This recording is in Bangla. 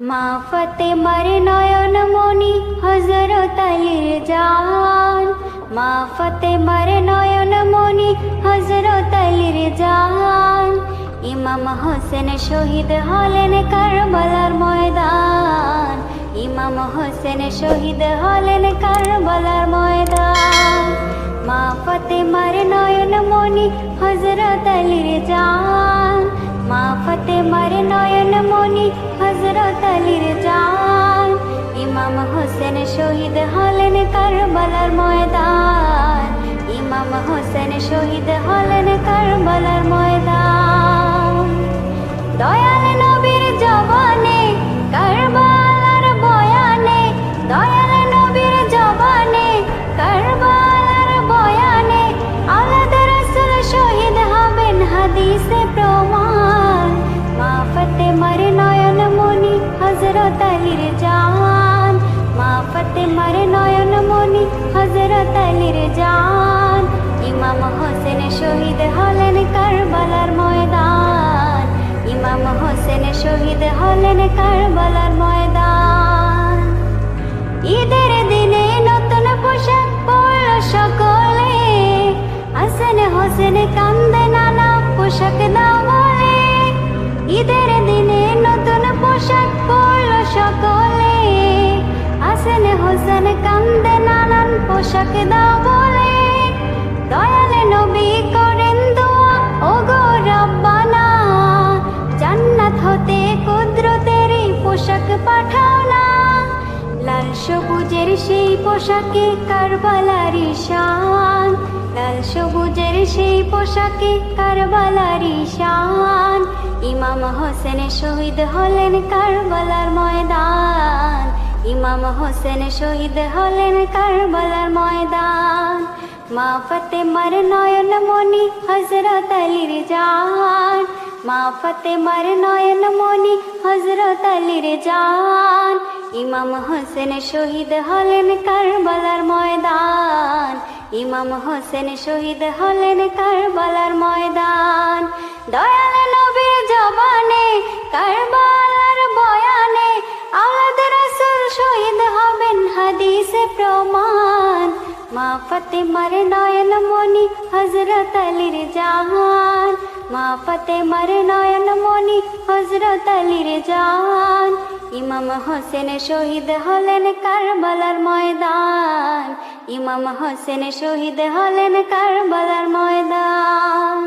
মা ফাতেমার নয়ন মনি হযরত আলীর জান, মা ফাতেমার নয়ন মনি হযরত আলীর জান। ইমাম হোসেন শহীদ হলেন কারবালার ময়দান, ইমাম হোসেন শহীদ হলেন কারবালার ময়দান। মা ফাতেমার নয়ন মনি হযরত আলীর জান, মা ফাতেমার নয়ন মনি হযরত আলীর জান। ইমাম হোসেন শহীদ হলেন কারবালার ময়দান, ইমাম হোসেন শহীদ হলেন কারবালার ময়দান। দয়াল নবীর জবানে কারবালার বয়ানে, দয়াল নবীর জবানে কারবালার বয়ানে আওলাদ রাসূল শহীদ হবেন হাদিসে প্রমাণ। মা ফাতেমার নয়ন মনি হযরত আলীর জান, মা ফাতেমার নয়ন মনি হযরত আলীর জান। ইমাম হোসেন শহীদ হলেন কারবালার ময়দান, ইমাম হোসেন শহীদ হলেন কারবালার ময়দান। ঈদের দিনে নতুন পোশাক পরল সকলে, হাসান হোসেন কান্দে নানা পোশাক দাও বলে। ঈদের দিনে নতুন পোশাক পরল সকলে, হাসান হোসেন কান্দে নানান পোশাক দাও বলে। দয়াল নবী করেন দোয়া ওগো রব্বানা, জান্নাত হতে কুদরতের পোশাক পাঠাও না। লাল সবুজের সেই পোশাকে কারবালারি শান, লাল সবুজের সেই পোশাকে কারবালারি শান। ইমাম হোসেন শহীদ হলেন কারবালার ময়দান, ইমাম হোসেন শহীদ হলেন কারবালার ময়দান। মা ফাতেমার নয়ন মনি হযরত আলীর জান, মা ফাতেমার নয়ন মনি হযরত আলীর জান। ইমাম হোসেন শহীদ হলেন কারবালার ময়দান, ইমাম হোসেন শহীদ হলেন কারবালার ময়দান। দয়াল নবীর জবানে কারবালার বয়ানে আওলাদ রাসূল শহীদ হবেন হাদিসে প্রমাণ। মা ফাতেমার নয়ন মনি হযরত আলীর জান, মা ফাতেমার নয়ন মনি হযরত আলীর জান। ইমাম হোসেন শহীদ হলেন কারবালার ময়দান, ইমাম হোসেন শহীদ হলেন কারবালার ময়দান।